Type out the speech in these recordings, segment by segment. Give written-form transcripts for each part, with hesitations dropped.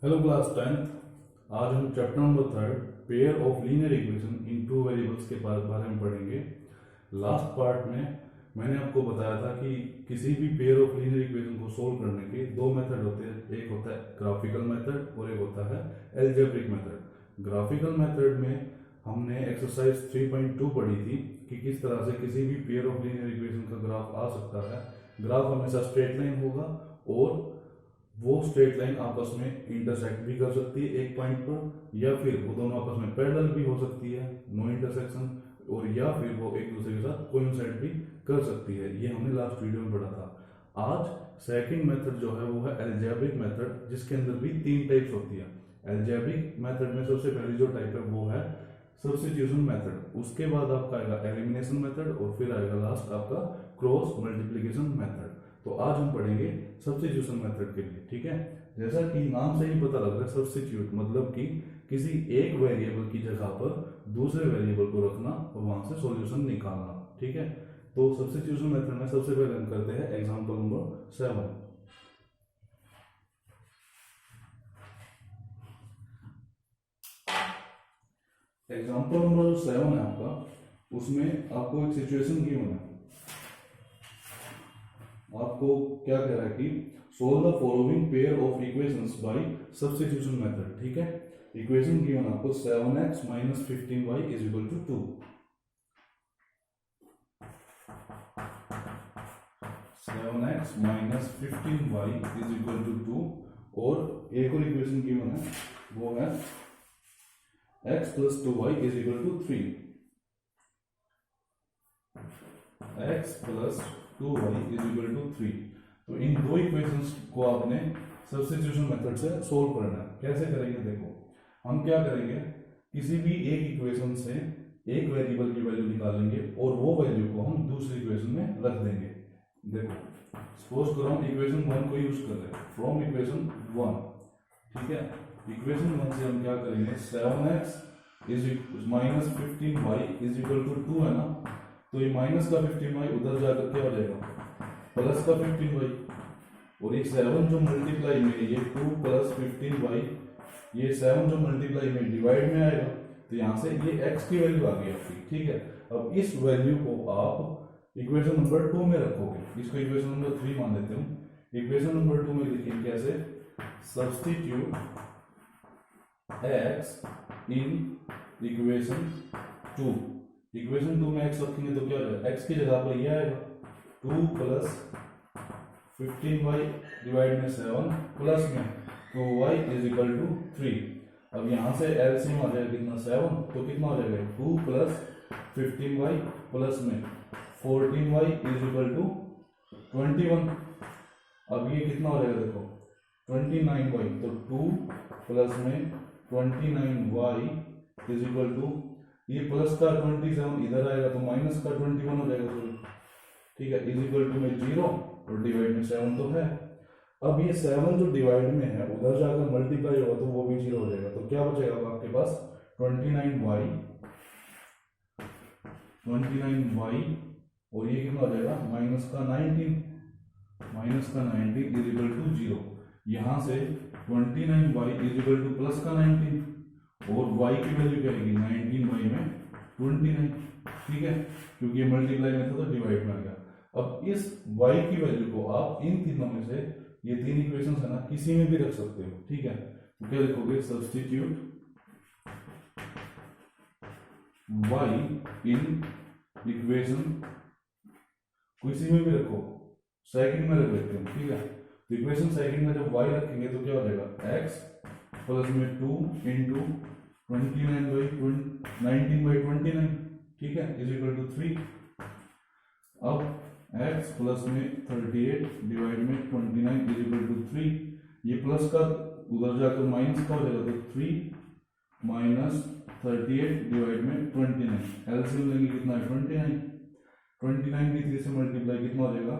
Hello class 10th। आज हम chapter number 3 pair of linear equation in two variables के बारे में पढ़ेंगे। लास्ट पार्ट में मैंने आपको बताया था कि किसी भी पेयर ऑफ लीनियर इक्वेशन को सोल्व करने के दो मेथड होते हैं, एक होता है ग्राफिकल मेथड और एक होता है एल्जेब्रिक मेथड। ग्राफिकल मेथड में हमने एक्सरसाइज 3.2 पढ़ी थी कि किस तरह से किसी भी पेयर ऑफ लीनियर इक्वेशन का ग्राफ आ सकता है। ग्राफ हमेशा स्ट्रेट लाइन होगा और वो स्ट्रेट लाइन आपस में इंटरसेक्ट भी कर सकती है एक पॉइंट पर, या फिर वो दोनों आपस में पैरेलल भी हो सकती है, नो इंटरसेक्शन, और या फिर वो एक दूसरे के साथ कोइंसाइड भी कर सकती है। ये हमने लास्ट वीडियो में पढ़ा था। आज सेकंड मेथड जो है वो है एल्जेब्रिक मेथड, जिसके अंदर भी तीन टाइप्स होती है। एल्जेब्रिक मेथड में सबसे पहली जो टाइप है वो है सब्स्टिट्यूशन मेथड, उसके बाद आपका आएगा एलिमिनेशन मेथड और फिर आएगा लास्ट आपका क्रॉस मल्टीप्लिकेशन मेथड। तो आज हम पढ़ेंगे सब्स्टिट्यूशन मेथड के लिए, ठीक है। जैसा कि नाम से ही पता लग रहा है, सब्स्टिट्यूट मतलब कि किसी एक वेरिएबल की जगह पर दूसरे वेरिएबल को रखना और वहां से सॉल्यूशन निकालना, ठीक है। तो सब्स्टिट्यूशन मेथड में सबसे पहले हम करते हैं एग्जांपल नंबर 7। एग्जांपल नंबर 7 है आपका, उसमें आपको एक सिचुएशन गिवन है। आपको क्या कह रहा है कि solve the following pair of equations by substitution method, ठीक है। इक्वेशन गिवन आपको 7x minus 15y is equal to 2। 7x minus 15y is equal to 2 और एक और इक्वेशन गिवन है, वो है x plus 2y is equal to 3। x plus 2y is equal to 3। तो इन दो इक्वेशंस को आपने सब्स्टिट्यूशन मेथड से सोल्व करना है। कैसे करेंगे देखो, हम क्या करेंगे, किसी भी एक इक्वेशन से एक वेरिएबल की वैल्यू निकालेंगे और वो वैल्यू को हम दूसरी इक्वेशन में रख देंगे। देखो सपोज करो हम इक्वेशन 1 को यूज कर रहे हैं, फ्रॉम इक्वेशन 1, ठीक है। इक्वेशन 1 से हम क्या करेंगे, 7x is minus 15y is equal to 2 है ना, तो ये माइनस का 15y उधर जाकर क्या हो जाएगा, प्लस का 15y, और ये 7 जो मल्टीप्लाई में ये 2 प्लस 15y, ये 7 जो मल्टीप्लाई में डिवाइड में आएगा, तो यहां से ये x की वैल्यू आ गई आपकी, ठीक है। अब इस वैल्यू को आप इक्वेशन नंबर 2 में रखोगे, इसको इक्वेशन नंबर 3 मान लेते हैं। इक्वेशन नंबर 2 में लिखेंगे कैसे, substitute x in equation 2। Equation 2 में x रखेंगे तो क्या हो जाएगा, x की जगह पर ये आएगा 2 प्लस 15y डिवाइड में 7 प्लस में 2y इज इक्वल टू 3। अब यहां से एलसीएम आ जाएगा कितना, 7, तो कितना हो जाएगा 2 प्लस 15y प्लस में 14y इज इक्वल टू 21। अब ये कितना हो जाएगा देखो 29y, तो 2 प्लस में 29y इज इक्वल टू, ये प्लस का 27 इधर आएगा तो माइनस का 21 हो जाएगा, ठीक है, इज इक्वल टू में 0 और डिवाइड में 7 तो है। अब ये 7 जो डिवाइड में है उधर जाकर मल्टीप्लाई होगा तो वो भी 0 हो जाएगा, तो क्या बचेगा अब आपके पास 29y और ये कितना हो जाएगा माइनस का 19 इज इक्वल टू 0। यहां से 29y is equal two plus का 19 और y की वैल्यू क्या आएगी 19y में 29, ठीक है, क्योंकि ये मल्टीप्लाई में था तो डिवाइड में आ गया। अब इस y की वैल्यू को आप इन तीनों में से, ये तीन इक्वेशंस है ना, किसी में भी रख सकते हो, ठीक है। तो क्या लिखोगे, सब्स्टिट्यूट y इन इक्वेशन, किसी में भी रखो, सेकंड में रख लेते हैं, ठीक है। तो इक्वेशन सेकंड में जब y रखेंगे तो क्या हो जाएगा x प्लस में 2 इंटू 19/29, ठीक है, इज इक्वल टू 3। अब x प्लस में 38 डिवाइड में 29 इज इक्वल टू 3, ये प्लस का उधर जाकर माइनस का हो जाएगा, तो 3 माइनस 38 डिवाइड में 29, एलसीएम लेंगे कितना है 29 भी 3 से मल्टीप्लाई कितना हो जाएगा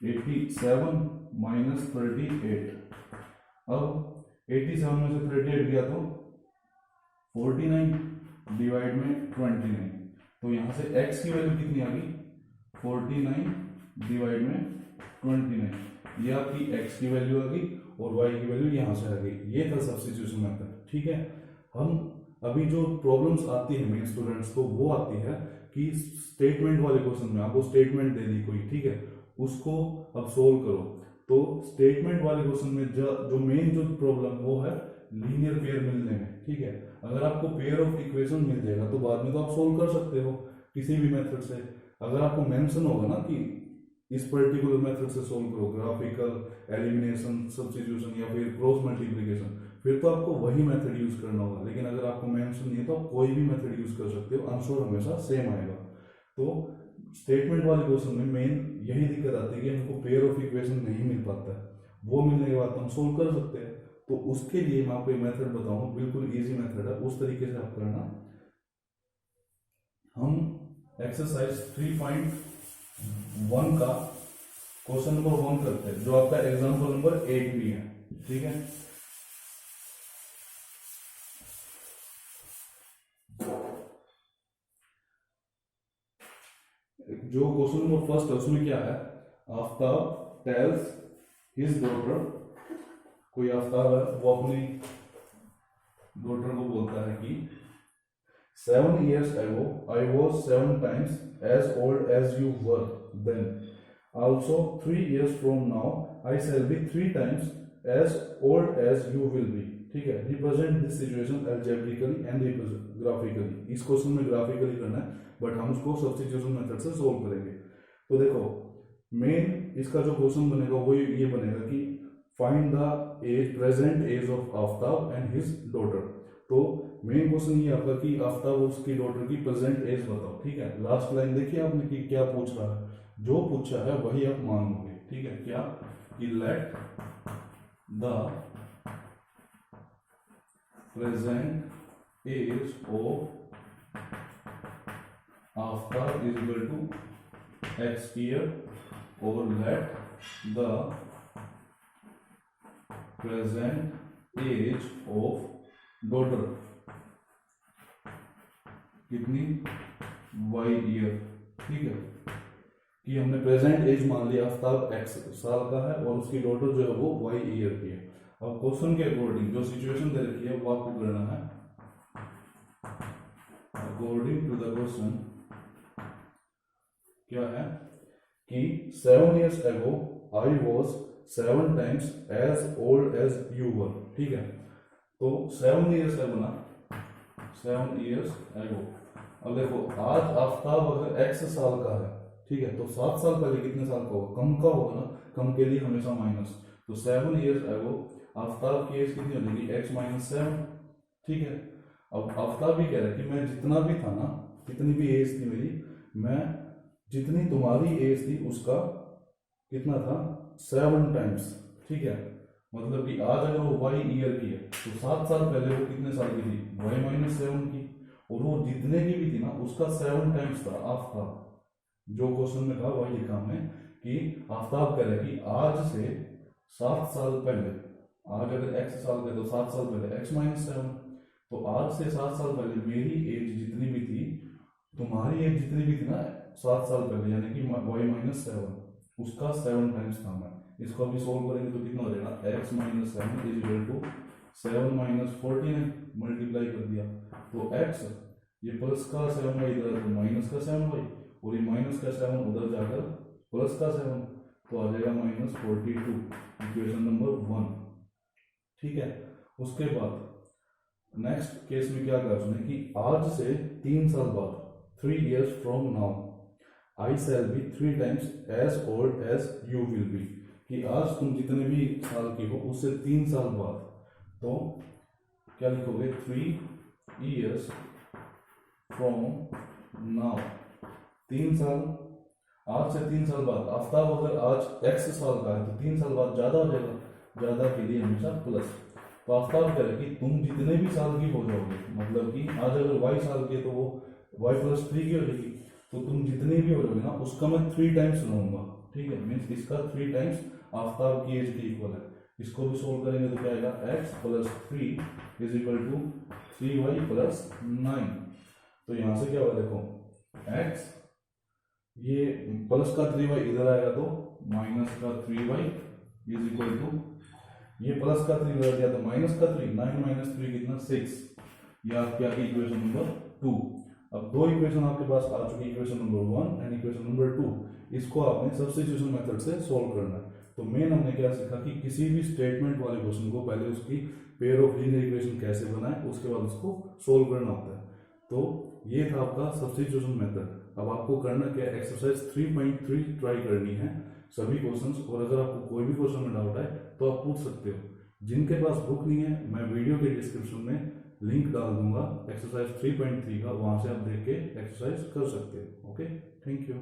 87 माइनस 38। अब 87 में से 38 गया तो 49 डिवाइड में 29, तो यहां से x की वैल्यू कितनी आ गई 49 डिवाइड में 29, ये आपकी x की वैल्यू आ गई और y की वैल्यू यहाँ से आ गई। ये था सब्स्टिट्यूशन मेथड। ठीक है, हम अभी जो प्रॉब्लम्स आती है मेन स्टूडेंट्स को वो आती है कि स्टेटमेंट वाले क्वेश्चन में आपको स्टेटमेंट दे दी कोई, ठीक है, उसको अब सोल्व करो। तो स्टेटमेंट वाले क्वेश्चन में जो मेन जो प्रॉब्लम वो है लीनियर पेयर मिलने में। ठीक है, अगर आपको पेयर ऑफ इक्वेशन मिल जाएगा तो बाद में तो आप सोल्व कर सकते हो किसी भी मेथड से। अगर आपको मेंशन होगा ना कि इस पर्टिकुलर मेथड से सोल्व करो, ग्राफिकल, एलिमिनेशन, सब्स्टिट्यूशन या फिर क्रॉस मल्टीप्लिकेशन, फिर तो आपको वही मेथड यूज करना होगा। लेकिन अगर आपको मेंशन नहीं है तो आप कोई भी मेथड यूज कर सकते हो, आंसर हमेशा सेम आएगा। तो स्टेटमेंट वाले क्वेश्चन में मेन यही दिक्कत आती है कि हमको पेयर ऑफ इक्वेशन नहीं मिल पाता है, वो मिलने के बाद हम सोल्व कर सकते हैं। तो उसके लिए मैं आपको एक मेथड बताऊंगा, बिल्कुल इजी मेथड है, उस तरीके से आप करना। हम एक्सरसाइज 3.1 का क्वेश्चन नंबर 1 करते हैं, जो आपका एग्जाम्पल नंबर 8 भी है। ठीक है, जो क्वेश्चन नंबर फर्स्ट है उसमें क्या है, आफ्ताब टेल्स हिज डॉटर, कोई आफ्ताब है वो अपनी डॉटर को बोलता है कि 7 years ago I was 7 times as old as you were then. Also 3 years from now I shall be 3 times as old as you will be. ठीक है, represent this situation algebraically and graphically. इस question में graphically करना है but हम उसको substitution method से solve करेंगे। तो देखो मेन इसका जो क्वेश्चन बनेगा वो ये बनेगा कि find the age, present age of Aftab and his daughter. तो मेन क्वेश्चन ये आपका कि आफ्ताब उसकी डॉटर की प्रेजेंट एज बताओ। ठीक है, लास्ट लाइन देखिए आपने कि क्या पूछ रहा है, जो पूछा है वही आप मांगोगे। ठीक है, क्या कि let the present age of Aftab is equal to X year, और let the present age of daughter कितनी, y ईयर। ठीक है, कि हमने प्रेजेंट एज मान लिया, आफ्ताब x साल का है और उसकी डॉटर जो है वो y ईयर की है। अब क्वेश्चन के अकॉर्डिंग जो सिचुएशन दे रखी है वो आपको करना है अकॉर्डिंग टू द क्वेश्चन। क्या है कि 7 years ago I was 7 times as old as you were। ठीक है, तो 7 years ago ना, 7 years ago। अब देखो आज आफ्ताब अगर x साल का है, ठीक है, तो 7 साल पहले कितने साल का होगा, कम का होगा ना, कम के लिए हमेशा माइनस। तो 7 years ago आफ्ताब की एज कितनी हो जाएगी, x - 7। ठीक है, अब आफ्ताब भी कह रहा है कि मैं जितना भी था ना, जितनी भी एज थी मेरी, मैं जितनी तुम्हारी एज थी उसका कितना था, 7 टाइम्स। ठीक है, मतलब कि आज अगर वो y ईयर की है तो 7 साल पहले वो कितने साल की थी, y - 7 की, और वो जितने की भी थी ना उसका 7 टाइम्स था आफ्ताब। जो क्वेश्चन में था वही लिखा हमने कि आफ्ताब कह रहे हैं कि आज से 7 साल पहले, आज अगर x साल का तो 7 साल पहले x - 7, तो आज से 7 साल पहले मेरी एज जितनी भी थी, तुम्हारी एज जितनी भी थी ना 7 साल पहले, यानी कि y - 7, उसका 7 टाइम्स था। मैं इसको अभी सोल्व करेंगे तो कितना हो जाएगा, x - 7 is equal to 7 - 14, multiply कर दिया तो x, ये प्लस का 7y इधर तो माइनस का 7y, और ये माइनस का 7 उधर जाकर प्लस का 7, तो आ जाएगा -42, इक्वेशन नंबर 1। ठीक है, उसके बाद नेक्स्ट केस में क्या कहा उसने कि आज से 3 साल बाद, 3 years from now I shall be 3 times as old as you will be, कि आज तुम जितने भी साल की हो उससे 3 साल बाद, तो क्या लिखोगे, 3 years from now, 3 साल, आज से 3 साल बाद। आफ्ताब अगर आज x साल का है तो 3 साल बाद ज्यादा हो जाएगा, ज्यादा के लिए हमेशा प्लस। तो आफ्ताब कह रहे कि तुम जितने भी साल की हो जाओगे, मतलब कि आज अगर y साल की है तो वो y + 3 की हो जाएगी, तो तुम जितने भी हो जाओगे ना उसका मैं 3 टाइम्स लूंगा। ठीक है, मीन्स इसका 3 टाइम्स आफ्ताब की एज के इक्वल है। इसको भी सोल्व करेंगे तो क्या आएगा, x + 3 is equal to 3y + 9। तो यहां से क्या होगा, देखो x, ये प्लस का 3y इधर आएगा तो माइनस का 3y इज इक्वल टू ये प्लस का 3 उधर गया तो माइनस का 3, 9 माइनस 3 कितना 6। ये आपकी आ गई इक्वेशन नंबर 2। अब दो इक्वेशन आपके पास आ चुकी, equation number 1 and equation number 2। इसको आपने सब्स्टिट्यूशन मेथड से सॉल्व करना है। तो मेन हमने क्या सीखा कि किसी भी स्टेटमेंट वाले क्वेश्चन को पहले उसकी पेयर ऑफ लीनियर इक्वेशन कैसे बनाए, उसके बाद उसको सोल्व करना होता है। तो ये था आपका सब्स्टिट्यूशन मेथड। अब आपको करना क्या, एक्सरसाइज 3.3 ट्राई करनी है सभी क्वेश्चंस, और अगर आपको कोई भी क्वेश्चन में डाउट है तो आप पूछ सकते हो। जिनके पास बुक नहीं है, मैं वीडियो के डिस्क्रिप्शन में लिंक डाल दूंगा एक्सरसाइज 3.3 का, वहां से आप देख के एक्सरसाइज कर सकते हो। Okay, thank you.